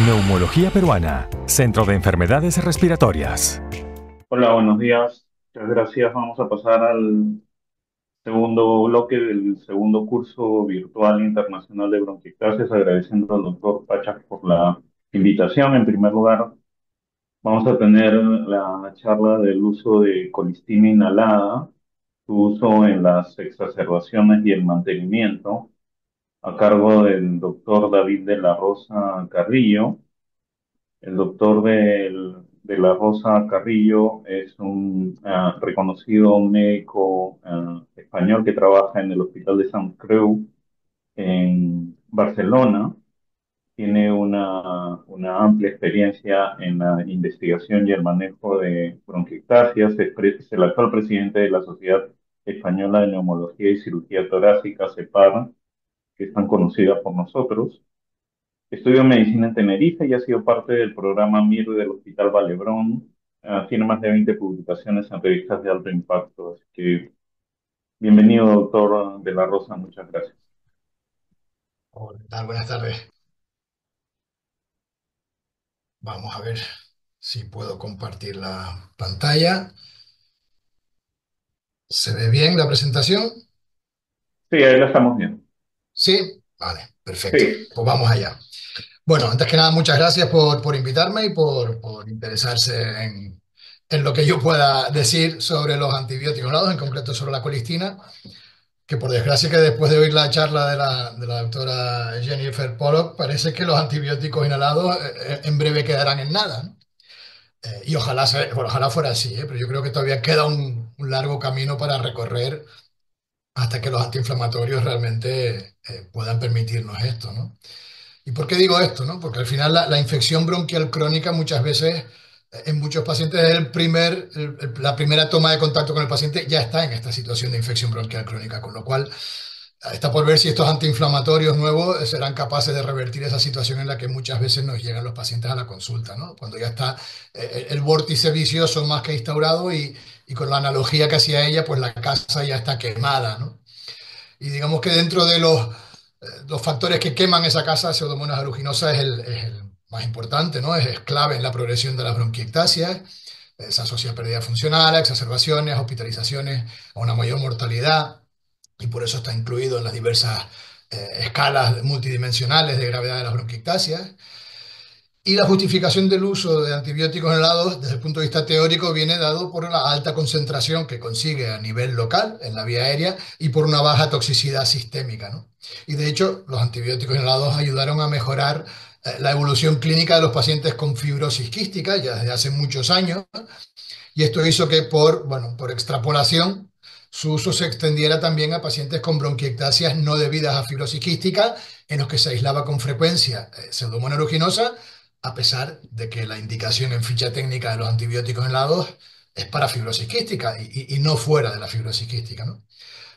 Neumología Peruana, Centro de Enfermedades Respiratorias. Hola, buenos días. Muchas gracias. Vamos a pasar al segundo bloque del segundo curso virtual internacional de bronquiectasis, agradeciendo al doctor Pachas por la invitación. En primer lugar, vamos a tener la charla del uso de colistina inhalada, su uso en las exacerbaciones y el mantenimiento, a cargo del doctor David de la Rosa Carrillo. El doctor de la Rosa Carrillo es un reconocido médico español que trabaja en el Hospital de Sant Creu en Barcelona. Tiene una amplia experiencia en la investigación y el manejo de bronquiectasias. Es el actual presidente de la Sociedad Española de Neumología y Cirugía Torácica, CEPAR, que es tan conocida por nosotros. Estudió medicina en Tenerife y ha sido parte del programa MIR del Hospital Valebrón. Tiene más de 20 publicaciones en revistas de alto impacto. Así que bienvenido, doctor de la Rosa. Muchas gracias. Hola, ¿qué tal? Buenas tardes. Vamos a ver si puedo compartir la pantalla. ¿Se ve bien la presentación? Sí, ahí la estamos viendo. Sí, vale, perfecto. Sí, Pues vamos allá. Bueno, antes que nada, muchas gracias por invitarme y por interesarse en lo que yo pueda decir sobre los antibióticos inhalados, en concreto sobre la colistina, que por desgracia que después de oír la charla de la doctora Jennifer Pollock, parece que los antibióticos inhalados en breve quedarán en nada, ¿no? Y ojalá, bueno, ojalá fuera así, ¿eh? Pero yo creo que todavía queda un largo camino para recorrer hasta que los antiinflamatorios realmente puedan permitirnos esto, ¿no? ¿Y por qué digo esto, no? Porque al final la infección bronquial crónica muchas veces, en muchos pacientes, es la primera toma de contacto con el paciente ya está en esta situación de infección bronquial crónica, con lo cual está por ver si estos antiinflamatorios nuevos serán capaces de revertir esa situación en la que muchas veces nos llegan los pacientes a la consulta, ¿no? Cuando ya está el vórtice vicioso más que instaurado y con la analogía que hacía ella, pues la casa ya está quemada, ¿no? Y digamos que dentro de los factores que queman esa casa, Pseudomonas aeruginosa es el más importante, ¿no? Es clave en la progresión de las bronquiectasias. Se asocia a pérdida funcional, a exacerbaciones, a hospitalizaciones, a una mayor mortalidad y por eso está incluido en las diversas escalas multidimensionales de gravedad de las bronquiectasias. Y la justificación del uso de antibióticos inhalados, desde el punto de vista teórico, viene dado por la alta concentración que consigue a nivel local, en la vía aérea, y por una baja toxicidad sistémica, ¿no? Y de hecho, los antibióticos inhalados ayudaron a mejorar la evolución clínica de los pacientes con fibrosis quística ya desde hace muchos años, y esto hizo que bueno, por extrapolación, su uso se extendiera también a pacientes con bronquiectasias no debidas a fibrosis quística, en los que se aislaba con frecuencia Pseudomonas aeruginosa, a pesar de que la indicación en ficha técnica de los antibióticos inhalados es para fibrosis quística y no fuera de la fibrosis quística, ¿no?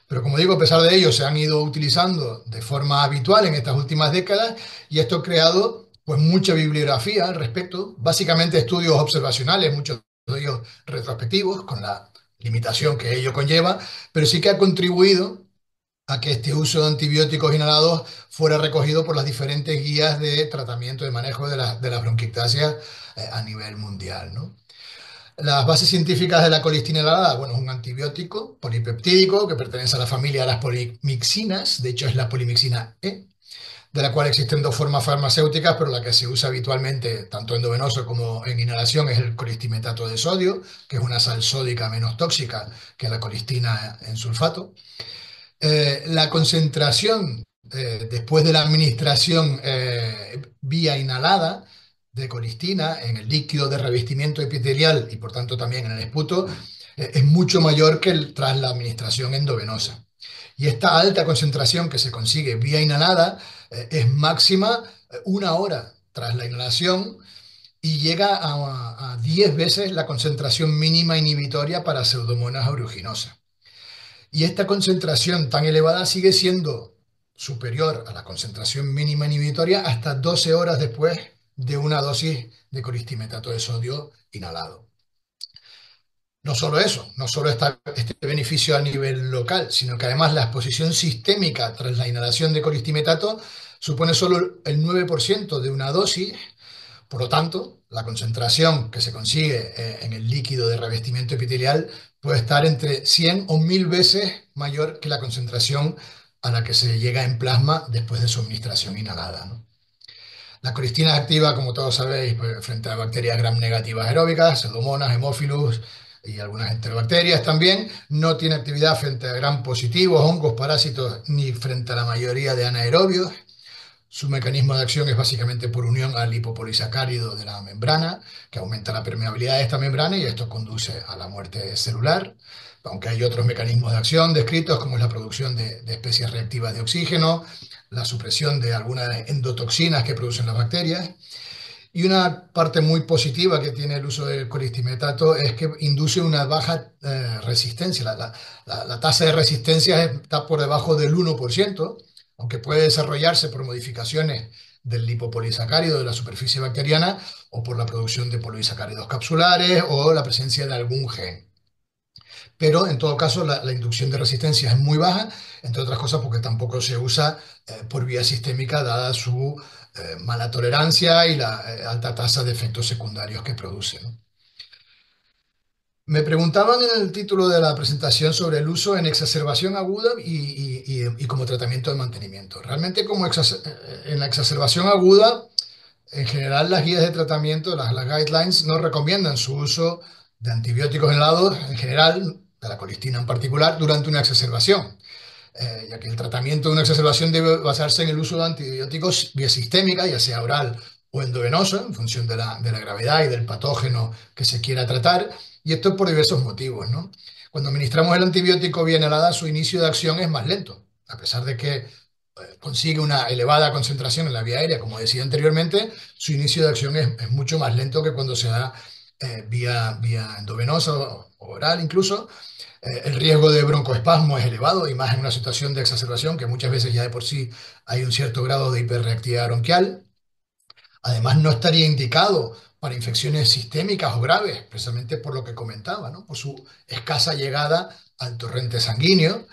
Pero como digo, a pesar de ello, se han ido utilizando de forma habitual en estas últimas décadas y esto ha creado pues mucha bibliografía al respecto, básicamente estudios observacionales, muchos de ellos retrospectivos, con la limitación que ello conlleva, pero sí que ha contribuido a que este uso de antibióticos inhalados fuera recogido por las diferentes guías de tratamiento de manejo de las bronquiectasias a nivel mundial, ¿no? Las bases científicas de la colistina inhalada, bueno, es un antibiótico polipeptídico que pertenece a la familia de las polimixinas, de hecho es la polimixina E, de la cual existen dos formas farmacéuticas, pero la que se usa habitualmente, tanto endovenoso como en inhalación, es el colistimetato de sodio, que es una sal sódica menos tóxica que la colistina en sulfato. La concentración después de la administración vía inhalada de colistina en el líquido de revestimiento epitelial y por tanto también en el esputo es mucho mayor que tras la administración endovenosa. Y esta alta concentración que se consigue vía inhalada es máxima una hora tras la inhalación y llega a 10 veces la concentración mínima inhibitoria para Pseudomonas aeruginosa. Y esta concentración tan elevada sigue siendo superior a la concentración mínima inhibitoria hasta 12 horas después de una dosis de coristimetato de sodio inhalado. No solo eso, no solo está este beneficio a nivel local, sino que además la exposición sistémica tras la inhalación de coristimetato supone solo el 9% de una dosis Por lo tanto, la concentración que se consigue en el líquido de revestimiento epitelial puede estar entre 100 o 1000 veces mayor que la concentración a la que se llega en plasma después de su administración inhalada, ¿no? La colistina es activa, como todos sabéis, pues, frente a bacterias gram negativas aeróbicas, pseudomonas, hemófilus y algunas enterobacterias también. No tiene actividad frente a gram positivos, hongos, parásitos, ni frente a la mayoría de anaerobios. Su mecanismo de acción es básicamente por unión al lipopolisacárido de la membrana, que aumenta la permeabilidad de esta membrana y esto conduce a la muerte celular. Aunque hay otros mecanismos de acción descritos, como es la producción de especies reactivas de oxígeno, la supresión de algunas endotoxinas que producen las bacterias. Y una parte muy positiva que tiene el uso del colistimetato es que induce una baja resistencia. La tasa de resistencia está por debajo del 1%, aunque puede desarrollarse por modificaciones del lipopolisacárido de la superficie bacteriana o por la producción de polisacáridos capsulares o la presencia de algún gen. Pero en todo caso la inducción de resistencia es muy baja, entre otras cosas porque tampoco se usa por vía sistémica dada su mala tolerancia y la alta tasa de efectos secundarios que produce, ¿no? Me preguntaban en el título de la presentación sobre el uso en exacerbación aguda y como tratamiento de mantenimiento. Realmente en la exacerbación aguda, en general las guías de tratamiento, las guidelines, no recomiendan su uso de antibióticos inhalados, en general, de la colistina en particular, durante una exacerbación, ya que el tratamiento de una exacerbación debe basarse en el uso de antibióticos vía sistémica, ya sea oral o endovenosa, en función de la gravedad y del patógeno que se quiera tratar, y esto por diversos motivos, ¿no? Cuando administramos el antibiótico vía inhalada, su inicio de acción es más lento, a pesar de que consigue una elevada concentración en la vía aérea, como decía anteriormente, su inicio de acción es mucho más lento que cuando se da vía endovenosa o oral incluso. El riesgo de broncoespasmo es elevado y más en una situación de exacerbación que muchas veces ya de por sí hay un cierto grado de hiperreactividad bronquial. Además, no estaría indicado para infecciones sistémicas o graves, precisamente por lo que comentaba, ¿no? Por su escasa llegada al torrente sanguíneo.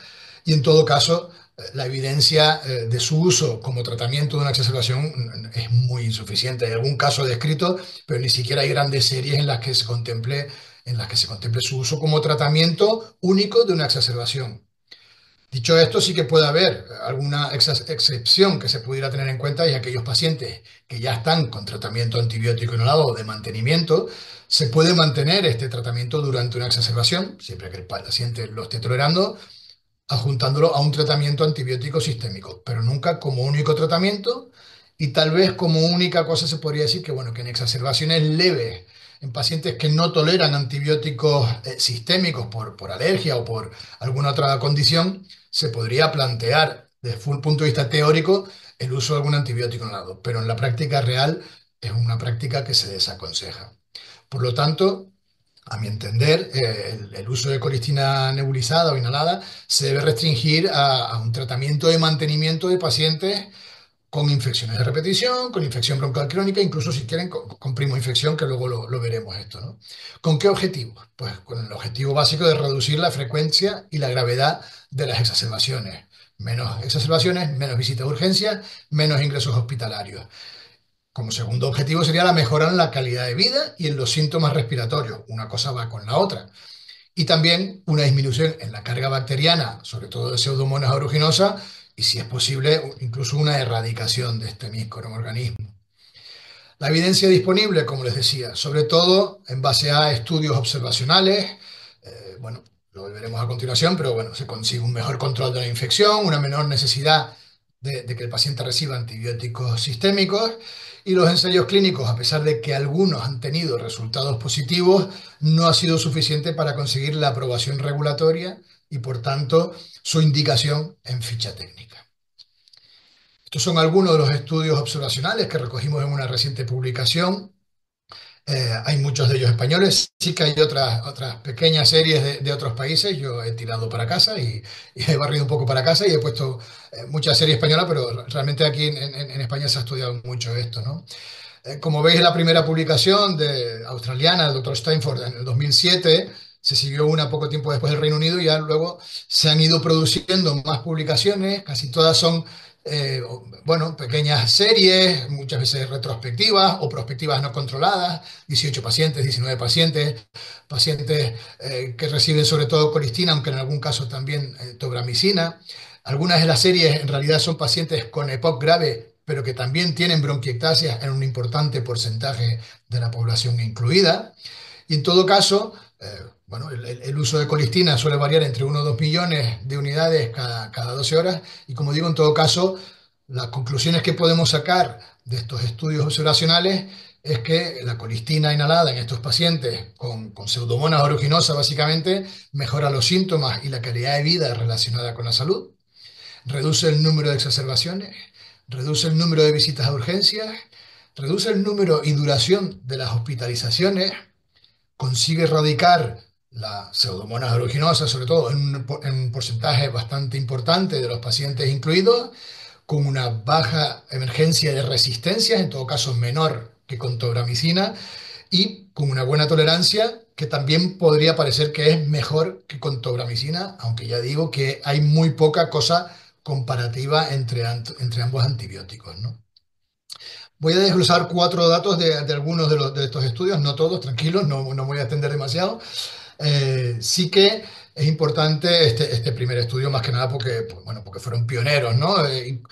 Y en todo caso, la evidencia de su uso como tratamiento de una exacerbación es muy insuficiente. Hay algún caso descrito, pero ni siquiera hay grandes series en las que se contemple su uso como tratamiento único de una exacerbación. Dicho esto, sí que puede haber alguna excepción que se pudiera tener en cuenta y aquellos pacientes que ya están con tratamiento antibiótico inhalado o de mantenimiento, se puede mantener este tratamiento durante una exacerbación, siempre que el paciente lo esté tolerando, adjuntándolo a un tratamiento antibiótico sistémico, pero nunca como único tratamiento y tal vez como única cosa se podría decir que, bueno, que en exacerbaciones leves, en pacientes que no toleran antibióticos sistémicos por alergia o por alguna otra condición, se podría plantear desde un punto de vista teórico el uso de algún antibiótico inhalado, pero en la práctica real es una práctica que se desaconseja. Por lo tanto, a mi entender, el uso de colistina nebulizada o inhalada se debe restringir a un tratamiento de mantenimiento de pacientes con infecciones de repetición, con infección bronquial crónica, incluso si quieren con primoinfección, que luego lo veremos esto, ¿no? ¿Con qué objetivo? Pues con el objetivo básico de reducir la frecuencia y la gravedad de las exacerbaciones. Menos exacerbaciones, menos visitas de urgencia, menos ingresos hospitalarios. Como segundo objetivo sería la mejora en la calidad de vida y en los síntomas respiratorios. Una cosa va con la otra. Y también una disminución en la carga bacteriana, sobre todo de Pseudomonas aeruginosa, y si es posible, incluso una erradicación de este microorganismo. La evidencia disponible, como les decía, sobre todo en base a estudios observacionales, bueno, lo veremos a continuación, pero bueno, se consigue un mejor control de la infección, una menor necesidad de que el paciente reciba antibióticos sistémicos y los ensayos clínicos, a pesar de que algunos han tenido resultados positivos, no ha sido suficiente para conseguir la aprobación regulatoria y, por tanto, su indicación en ficha técnica. Estos son algunos de los estudios observacionales que recogimos en una reciente publicación. Hay muchos de ellos españoles, sí que hay otras pequeñas series de otros países. Yo he tirado para casa y he barrido un poco para casa y he puesto mucha serie española, pero realmente aquí en España se ha estudiado mucho esto, ¿no? Como veis, la primera publicación australiana del doctor Steinford en el 2007, se siguió una poco tiempo después del Reino Unido y ya luego se han ido produciendo más publicaciones, casi todas son bueno, pequeñas series, muchas veces retrospectivas o prospectivas no controladas, 18 pacientes, 19 pacientes, pacientes que reciben sobre todo colistina, aunque en algún caso también tobramicina. Algunas de las series en realidad son pacientes con EPOC grave, pero que también tienen bronquiectasia en un importante porcentaje de la población incluida. Y en todo caso, bueno, el uso de colistina suele variar entre 1 o 2 millones de unidades cada 12 horas. Y como digo, en todo caso, las conclusiones que podemos sacar de estos estudios observacionales es que la colistina inhalada en estos pacientes con Pseudomonas aeruginosa básicamente mejora los síntomas y la calidad de vida relacionada con la salud, reduce el número de exacerbaciones, reduce el número de visitas a urgencias, reduce el número y duración de las hospitalizaciones, consigue erradicar la Pseudomonas aeruginosa, sobre todo en un porcentaje bastante importante de los pacientes incluidos, con una baja emergencia de resistencias, en todo caso menor que con tobramicina, y con una buena tolerancia que también podría parecer que es mejor que con tobramicina, aunque ya digo que hay muy poca cosa comparativa entre ambos antibióticos, ¿no? Voy a desglosar 4 datos de algunos de estos estudios, no todos, tranquilos, no voy a extender demasiado. Sí que es importante este primer estudio, más que nada porque, pues, bueno, porque fueron pioneros, ¿no? El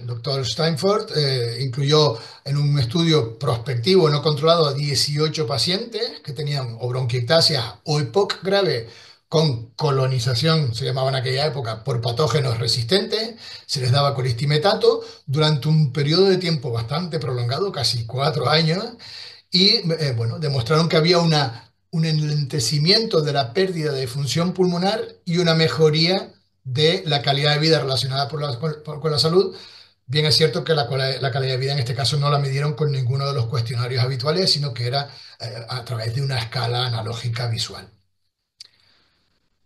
doctor Steinfort incluyó en un estudio prospectivo no controlado a 18 pacientes que tenían o bronquiectasia o EPOC grave con colonización, se llamaba en aquella época, por patógenos resistentes. Se les daba colistimetato durante un periodo de tiempo bastante prolongado, casi 4 años, y bueno, demostraron que había un enlentecimiento de la pérdida de función pulmonar y una mejoría de la calidad de vida relacionada con la salud. Bien es cierto que la calidad de vida en este caso no la midieron con ninguno de los cuestionarios habituales, sino que era a través de una escala analógica visual.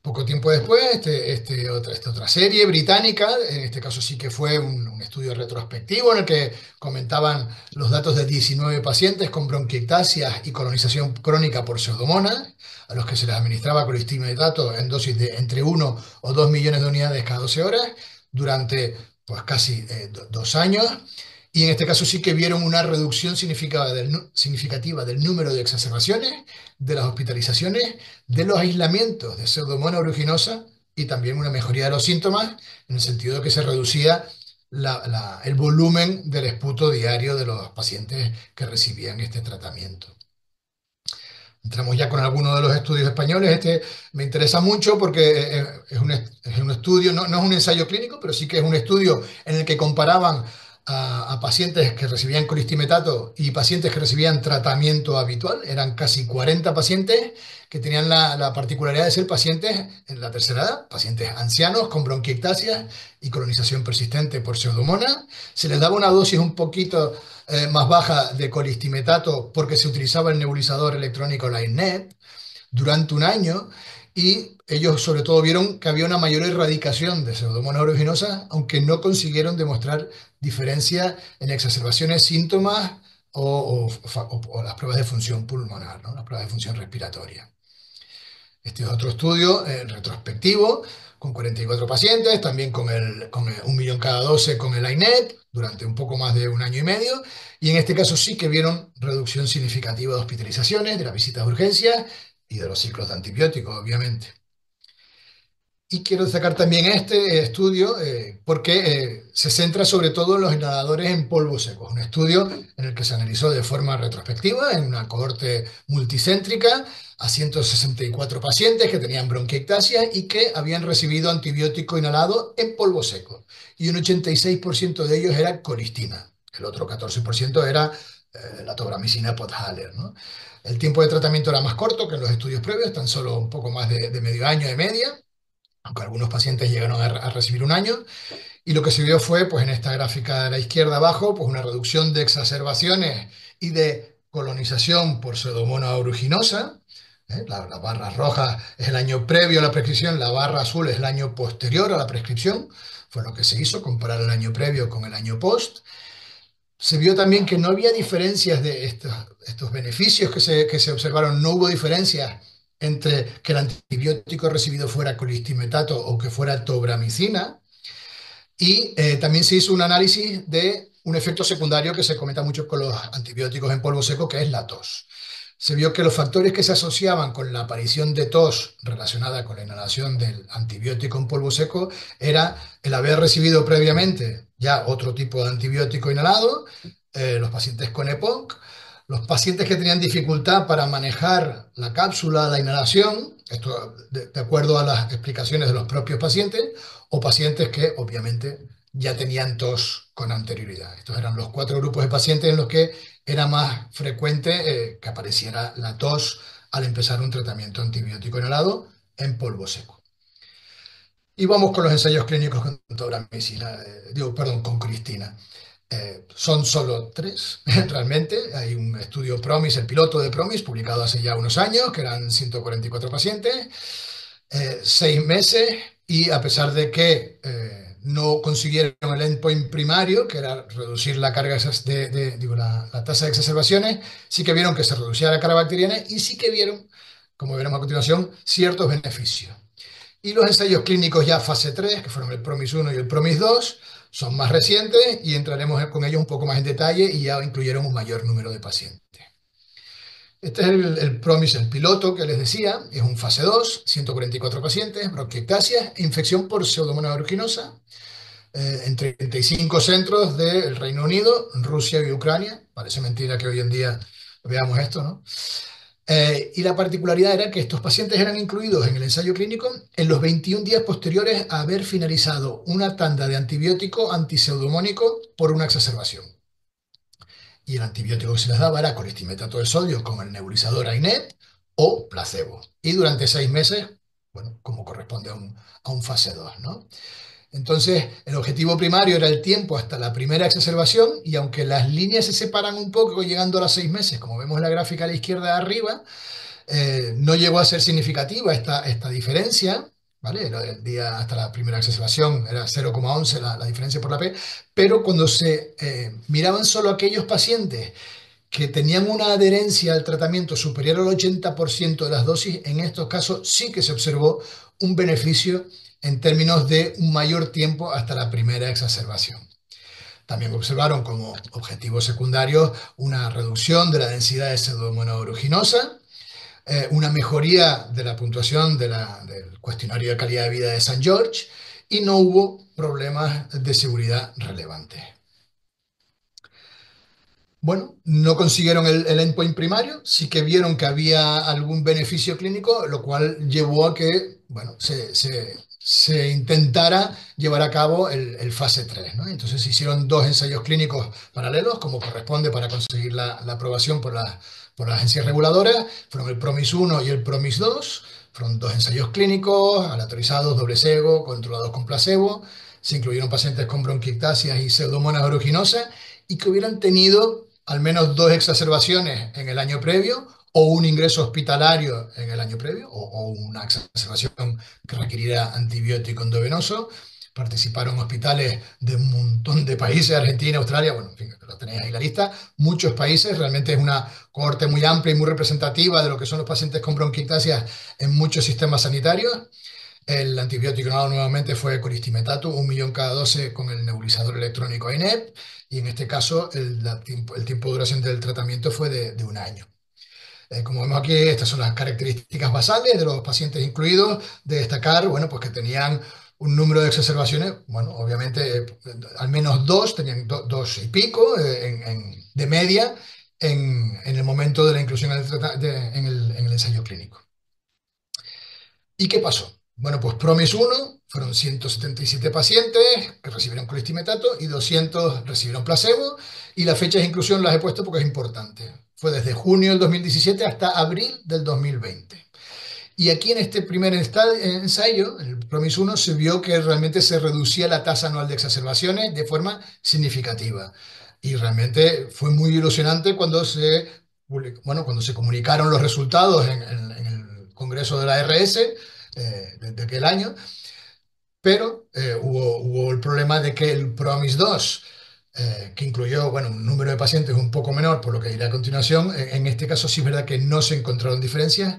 Poco tiempo después, esta otra serie británica, en este caso sí que fue un estudio retrospectivo en el que comentaban los datos de 19 pacientes con bronquiectasia y colonización crónica por Pseudomonas, a los que se les administraba colistimetato en dosis de entre 1 o 2 millones de unidades cada 12 horas durante pues, casi 2 años. Y en este caso sí que vieron una reducción significativa del número de exacerbaciones, de las hospitalizaciones, de los aislamientos de Pseudomonas aeruginosa y también una mejoría de los síntomas en el sentido de que se reducía el volumen del esputo diario de los pacientes que recibían este tratamiento. Entramos ya con algunos de los estudios españoles. Este me interesa mucho porque es un estudio, no es un ensayo clínico, pero sí que es un estudio en el que comparaban a pacientes que recibían colistimetato y pacientes que recibían tratamiento habitual. Eran casi 40 pacientes que tenían la particularidad de ser pacientes en la tercera edad, pacientes ancianos con bronquiectasia y colonización persistente por Pseudomonas. Se les daba una dosis un poquito más baja de colistimetato porque se utilizaba el nebulizador electrónico LineNet durante un año y ellos sobre todo vieron que había una mayor erradicación de Pseudomonas aeruginosa, aunque no consiguieron demostrar diferencia en exacerbaciones, síntomas o las pruebas de función pulmonar, ¿no? Las pruebas de función respiratoria. Este es otro estudio retrospectivo con 44 pacientes, también con 1 millón cada 12 con el INET durante un poco más de un año y medio. Y en este caso sí que vieron reducción significativa de hospitalizaciones, de las visitas de urgencia y de los ciclos de antibióticos, obviamente. Y quiero destacar también este estudio porque se centra sobre todo en los inhaladores en polvos secos. Un estudio en el que se analizó de forma retrospectiva en una cohorte multicéntrica a 164 pacientes que tenían bronquiectasia y que habían recibido antibiótico inhalado en polvo seco. Y un 86% de ellos era colistina. El otro 14% era la tobramicina Podhaler, ¿no? El tiempo de tratamiento era más corto que en los estudios previos, tan solo un poco más de medio año de media, aunque algunos pacientes llegaron a recibir un año, y lo que se vio fue, pues en esta gráfica de la izquierda abajo, pues una reducción de exacerbaciones y de colonización por Pseudomonas aeruginosa. La barra roja es el año previo a la prescripción, la barra azul es el año posterior a la prescripción. Fue lo que se hizo, comparar el año previo con el año post. Se vio también que no había diferencias de estos beneficios que se observaron, no hubo diferencias entre que el antibiótico recibido fuera colistimetato o que fuera tobramicina. Y también se hizo un análisis de un efecto secundario que se comenta mucho con los antibióticos en polvo seco, que es la tos. Se vio que los factores que se asociaban con la aparición de tos relacionada con la inhalación del antibiótico en polvo seco era el haber recibido previamente ya otro tipo de antibiótico inhalado, los pacientes con EPOC, los pacientes que tenían dificultad para manejar la cápsula, la inhalación, esto de acuerdo a las explicaciones de los propios pacientes, o pacientes que obviamente ya tenían tos con anterioridad. Estos eran los 4 grupos de pacientes en los que era más frecuente que apareciera la tos al empezar un tratamiento antibiótico inhalado en polvo seco. Y vamos con los ensayos clínicos con tauramicina, perdón, con Cristina. Son solo 3, realmente. Hay un estudio PROMIS, el piloto de PROMIS, publicado hace ya unos años, que eran 144 pacientes, 6 meses, y a pesar de que no consiguieron el endpoint primario, que era reducir la carga la tasa de exacerbaciones, sí que vieron que se reducía la carga bacteriana y sí que vieron, como veremos a continuación, ciertos beneficios. Y los ensayos clínicos ya fase 3, que fueron el PROMIS 1 y el PROMIS 2, son más recientes y entraremos con ellos un poco más en detalle y ya incluyeron un mayor número de pacientes. Este es el PROMIS, el piloto que les decía, es un fase 2, 144 pacientes, bronquiectasia e infección por Pseudomonas aeruginosa, en 35 centros del Reino Unido, Rusia y Ucrania. Parece mentira que hoy en día veamos esto, ¿no? Y la particularidad era que estos pacientes eran incluidos en el ensayo clínico en los 21 días posteriores a haber finalizado una tanda de antibiótico antipseudomónico por una exacerbación. Y el antibiótico que se les daba era colistimetato de sodio con el nebulizador AINET o placebo. Y durante 6 meses, bueno, como corresponde a un fase 2, ¿no? Entonces, el objetivo primario era el tiempo hasta la primera exacerbación, y aunque las líneas se separan un poco llegando a los 6 meses, como vemos en la gráfica a la izquierda de arriba, no llegó a ser significativa esta diferencia, ¿vale? El día hasta la primera exacerbación era 0,11 la diferencia por la P, pero cuando se miraban solo aquellos pacientes que tenían una adherencia al tratamiento superior al 80% de las dosis, en estos casos sí que se observó un beneficio en términos de un mayor tiempo hasta la primera exacerbación. También observaron como objetivos secundarios una reducción de la densidad de Pseudomonas aeruginosa, una mejoría de la puntuación del cuestionario de calidad de vida de St. George, y no hubo problemas de seguridad relevantes. Bueno, no consiguieron el endpoint primario, sí que vieron que había algún beneficio clínico, lo cual llevó a que, bueno, se intentara llevar a cabo el fase 3, ¿no? Entonces se hicieron 2 ensayos clínicos paralelos, como corresponde para conseguir la aprobación por las agencias reguladoras. Fueron el PROMIS 1 y el PROMIS 2. Fueron 2 ensayos clínicos, aleatorizados, doble cego, controlados con placebo. Se incluyeron pacientes con bronquiectasias y Pseudomonas aeruginosa y que hubieran tenido al menos 2 exacerbaciones en el año previo, o un ingreso hospitalario en el año previo, o una exacerbación que requiriera antibiótico endovenoso. Participaron hospitales de un montón de países, Argentina, Australia, bueno, en fin, lo tenéis ahí la lista, muchos países. Realmente es una cohorte muy amplia y muy representativa de lo que son los pacientes con bronquiectasia en muchos sistemas sanitarios. El antibiótico nuevamente fue colistimetato, 1 millón cada 12 con el nebulizador electrónico AINEP, y en este caso el tiempo de duración del tratamiento fue de 1 año. Como vemos aquí, estas son las características basales de los pacientes incluidos. De destacar, bueno, pues que tenían un número de exacerbaciones, bueno, obviamente al menos 2, tenían 2 y pico de media en el momento de la inclusión en el ensayo clínico. ¿Y qué pasó? Bueno, pues PROMIS 1 fueron 177 pacientes que recibieron colistimetato y 200 recibieron placebo, y las fechas de inclusión las he puesto porque es importante. Fue desde junio del 2017 hasta abril del 2020. Y aquí en este primer ensayo, el PROMIS 1, se vio que realmente se reducía la tasa anual de exacerbaciones de forma significativa. Y realmente fue muy ilusionante cuando cuando se comunicaron los resultados en el Congreso de la ARS de aquel año, pero hubo el problema de que el PROMIS 2, que incluyó, bueno, un número de pacientes un poco menor, por lo que diré a continuación, en este caso sí es verdad que no se encontraron diferencias.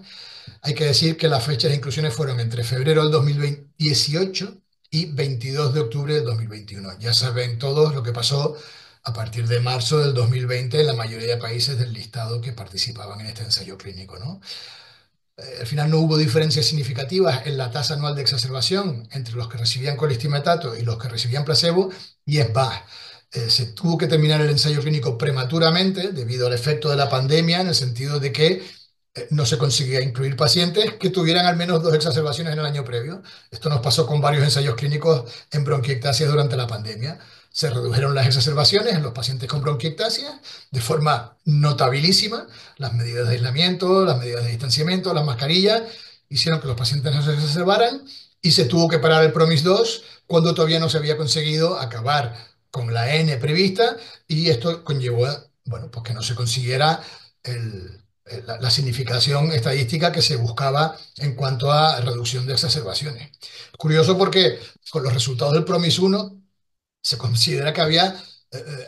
Hay que decir que las fechas de inclusiones fueron entre febrero del 2018 y 22 de octubre del 2021. Ya saben todos lo que pasó a partir de marzo del 2020 en la mayoría de países del listado que participaban en este ensayo clínico, ¿no? Al final no hubo diferencias significativas en la tasa anual de exacerbación entre los que recibían colistimetato y los que recibían placebo, y es más, se tuvo que terminar el ensayo clínico prematuramente debido al efecto de la pandemia, en el sentido de que no se conseguía incluir pacientes que tuvieran al menos dos exacerbaciones en el año previo. Esto nos pasó con varios ensayos clínicos en bronquiectasia durante la pandemia. Se redujeron las exacerbaciones en los pacientes con bronquiectasia de forma notabilísima. Las medidas de aislamiento, las medidas de distanciamiento, las mascarillas hicieron que los pacientes no se exacerbaran, y se tuvo que parar el PROMIS-2 cuando todavía no se había conseguido acabar con la N prevista, y esto conllevó, bueno, pues que no se consiguiera la significación estadística que se buscaba en cuanto a reducción de exacerbaciones. Curioso porque con los resultados del PROMIS-1 se considera que había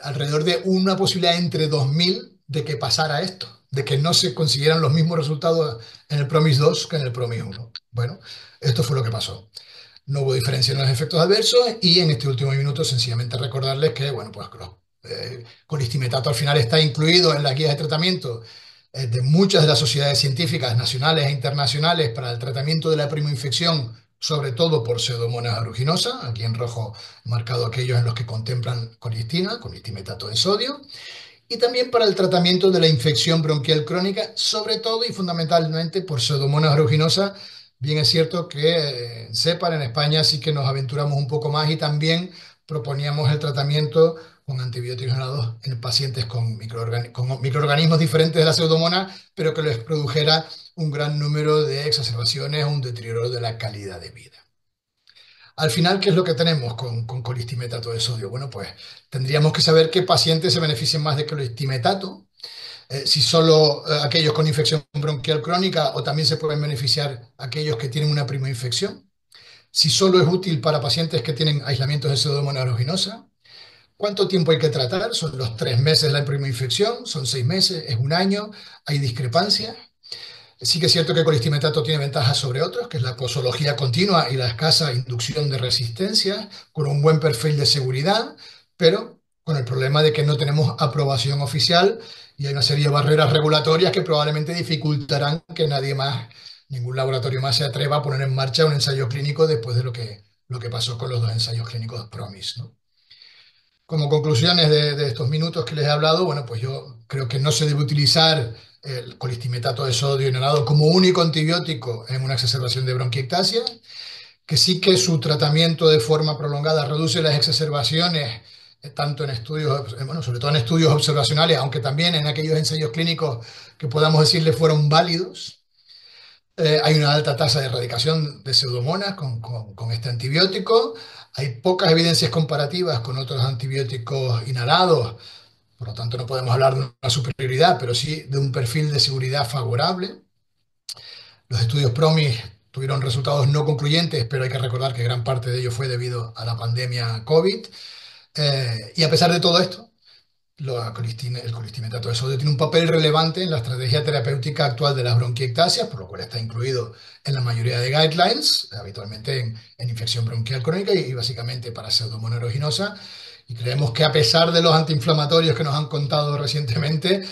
alrededor de una posibilidad entre 2000 de que pasara esto, de que no se consiguieran los mismos resultados en el PROMIS-2 que en el PROMIS-1. Bueno, esto fue lo que pasó. No hubo diferencia en los efectos adversos, y en este último minuto sencillamente recordarles que, bueno, pues colistimetato al final está incluido en las guías de tratamiento de muchas de las sociedades científicas nacionales e internacionales para el tratamiento de la primoinfección, sobre todo por Pseudomonas aeruginosa, aquí en rojo marcado aquellos en los que contemplan colistina, colistimetato de sodio, y también para el tratamiento de la infección bronquial crónica, sobre todo y fundamentalmente por Pseudomonas aeruginosa. Bien es cierto que en CEPAL, en España, sí que nos aventuramos un poco más y también proponíamos el tratamiento con antibióticos inhalados en pacientes con microorganismos diferentes de la Pseudomonas, pero que les produjera un gran número de exacerbaciones o un deterioro de la calidad de vida. Al final, ¿qué es lo que tenemos con colistimetato de sodio? Bueno, pues tendríamos que saber qué pacientes se benefician más de colistimetato, si solo aquellos con infección bronquial crónica, o también se pueden beneficiar aquellos que tienen una primoinfección, si solo es útil para pacientes que tienen aislamientos de Pseudomonas aeruginosa, cuánto tiempo hay que tratar, son los 3 meses la primoinfección, son 6 meses, es un año, hay discrepancias. Sí que es cierto que colistimetato tiene ventajas sobre otros, que es la posología continua y la escasa inducción de resistencia, con un buen perfil de seguridad, pero con el problema de que no tenemos aprobación oficial y hay una serie de barreras regulatorias que probablemente dificultarán que nadie más, ningún laboratorio más se atreva a poner en marcha un ensayo clínico después de lo que pasó con los dos ensayos clínicos PROMIS, ¿no? Como conclusiones de estos minutos que les he hablado, bueno, pues yo creo que no se debe utilizar el colistimetato de sodio inhalado como único antibiótico en una exacerbación de bronquiectasia, que sí que su tratamiento de forma prolongada reduce las exacerbaciones, tanto en estudios, bueno, sobre todo en estudios observacionales, aunque también en aquellos ensayos clínicos que podamos decirle fueron válidos. Hay una alta tasa de erradicación de pseudomonas con este antibiótico. Hay pocas evidencias comparativas con otros antibióticos inhalados, por lo tanto no podemos hablar de una superioridad, pero sí de un perfil de seguridad favorable. Los estudios PROMIS tuvieron resultados no concluyentes, pero hay que recordar que gran parte de ello fue debido a la pandemia COVID. Y a pesar de todo esto, el colistimetato de sodio tiene un papel relevante en la estrategia terapéutica actual de las bronquiectasias, por lo cual está incluido en la mayoría de guidelines, habitualmente en infección bronquial crónica y básicamente para pseudomonas aeruginosa. Y creemos que a pesar de los antiinflamatorios que nos han contado recientemente,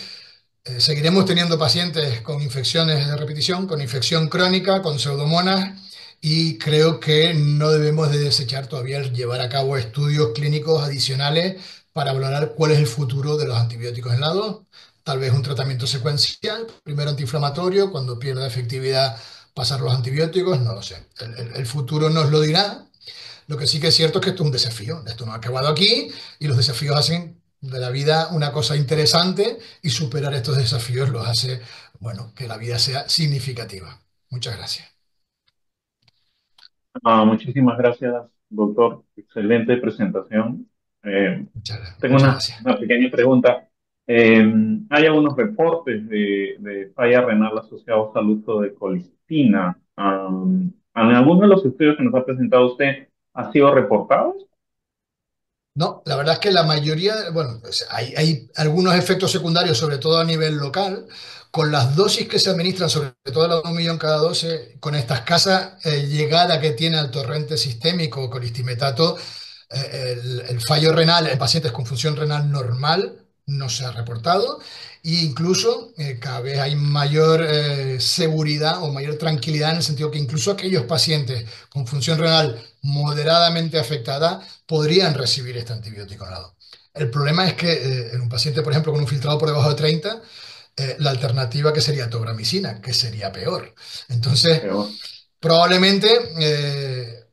seguiremos teniendo pacientes con infecciones de repetición, con infección crónica, con pseudomonas, y creo que no debemos de desechar todavía el llevar a cabo estudios clínicos adicionales para valorar cuál es el futuro de los antibióticos inhalados. Tal vez un tratamiento secuencial, primero antiinflamatorio, cuando pierda efectividad pasar los antibióticos, no lo sé. El futuro nos lo dirá. Lo que sí que es cierto es que esto es un desafío, esto no ha acabado aquí, y los desafíos hacen de la vida una cosa interesante, y superar estos desafíos los hace, bueno, que la vida sea significativa. Muchas gracias. Muchísimas gracias, doctor. Excelente presentación. Eh, Tengo Muchas gracias. una pequeña pregunta. Eh, Hay algunos reportes de falla renal asociados al uso de colistina. ¿En alguno de los estudios que nos ha presentado usted ha sido reportado? No, la verdad es que la mayoría, bueno, pues hay algunos efectos secundarios, sobre todo a nivel local, con las dosis que se administran, sobre todo la de 1 millón cada 12, con esta escasa llegada que tiene al torrente sistémico colistimetato, el fallo renal en pacientes con función renal normal no se ha reportado e incluso cada vez hay mayor seguridad o mayor tranquilidad en el sentido que incluso aquellos pacientes con función renal moderadamente afectada podrían recibir este antibiótico oral. El problema es que en un paciente, por ejemplo, con un filtrado por debajo de 30, la alternativa que sería tobramicina, que sería peor. Entonces, Peor. probablemente,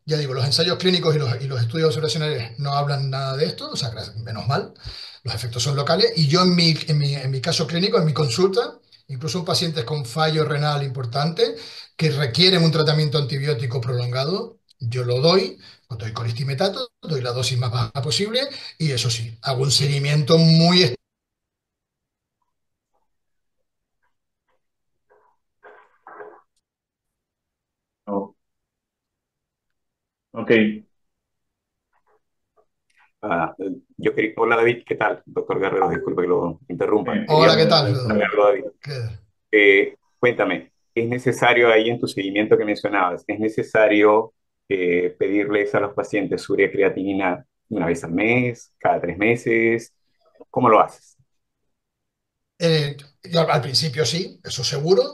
ya digo, los ensayos clínicos y los estudios observacionales no hablan nada de esto, o sea, menos mal, los efectos son locales. Y yo en mi caso clínico, en mi consulta, incluso en pacientes con fallo renal importante que requieren un tratamiento antibiótico prolongado, yo lo doy, doy colistimetato, doy la dosis más baja posible y eso sí, hago un seguimiento muy. Oh, ok. Hola David, ¿qué tal? Doctor Guerrero, disculpe que lo interrumpa. Hola, ¿qué Quería tal, preguntarle Frodo? algo, David. ¿Qué? Cuéntame, ¿es necesario ahí en tu seguimiento que mencionabas, es necesario pedirles a los pacientes urea creatinina 1 vez al mes, cada 3 meses? ¿Cómo lo haces? Yo al principio sí, eso seguro.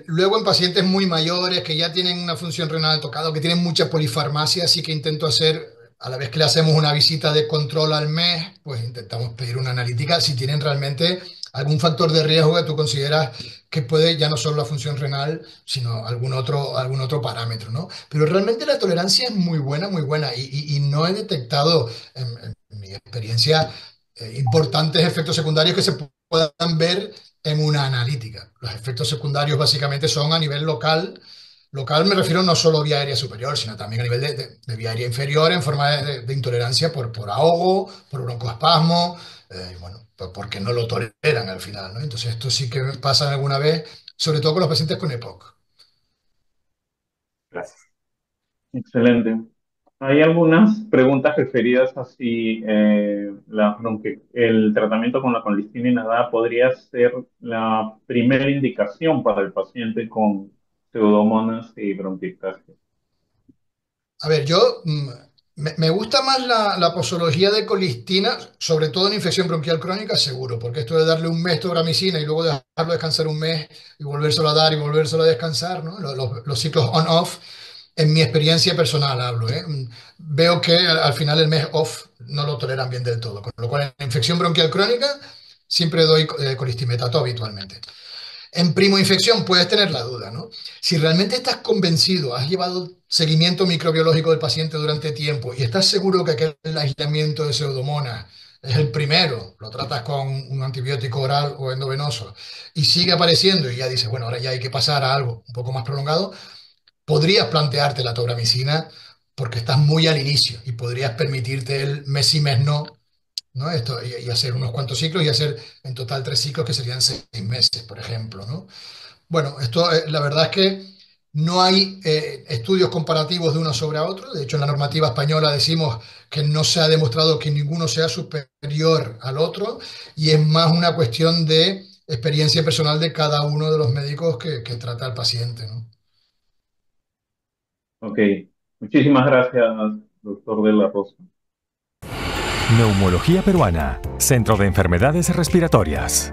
Luego en pacientes muy mayores que ya tienen una función renal tocada, que tienen mucha polifarmacia, sí que intento hacer, a la vez que le hacemos una visita de control al mes, pues intentamos pedir una analítica si tienen realmente algún factor de riesgo que tú consideras que puede ya no solo la función renal, sino algún otro parámetro, ¿no? Pero realmente la tolerancia es muy buena y no he detectado en mi experiencia importantes efectos secundarios que se puedan ver en una analítica. Los efectos secundarios básicamente son a nivel local. Local me refiero no solo vía aérea superior, sino también a nivel de vía aérea inferior en forma de intolerancia por ahogo, por broncoespasmo, bueno, porque no lo toleran al final, ¿no? Entonces esto sí que pasa alguna vez, sobre todo con los pacientes con EPOC. Gracias. Excelente. Hay algunas preguntas referidas a si el tratamiento con la colistina inhalada podría ser la primera indicación para el paciente con pseudomonas y bronquiectasis. A ver, yo me gusta más la posología de colistina, sobre todo en infección bronquial crónica, seguro, porque esto de darle un mes tobramicina y luego dejarlo descansar un mes y volvérselo a dar y volvérselo a descansar, ¿no? Los ciclos on-off, en mi experiencia personal hablo, ¿eh? Veo que al final el mes off no lo toleran bien del todo, con lo cual en infección bronquial crónica siempre doy colistimetato habitualmente. En primoinfección puedes tener la duda, ¿no? Si realmente estás convencido, has llevado seguimiento microbiológico del paciente durante tiempo y estás seguro que aquel aislamiento de pseudomonas es el primero, lo tratas con un antibiótico oral o endovenoso y sigue apareciendo y ya dices, bueno, ahora ya hay que pasar a algo un poco más prolongado, podrías plantearte la tobramicina porque estás muy al inicio y podrías permitirte el mes sí, mes no, ¿no? Esto, y hacer unos cuantos ciclos y hacer en total 3 ciclos que serían 6 meses, por ejemplo, ¿no? Bueno, esto la verdad es que no hay estudios comparativos de uno sobre otro. De hecho, en la normativa española decimos que no se ha demostrado que ninguno sea superior al otro y es más una cuestión de experiencia personal de cada uno de los médicos que trata al paciente, ¿no? Ok. Muchísimas gracias, doctor de la Rosa. Neumología Peruana, Centro de Enfermedades Respiratorias.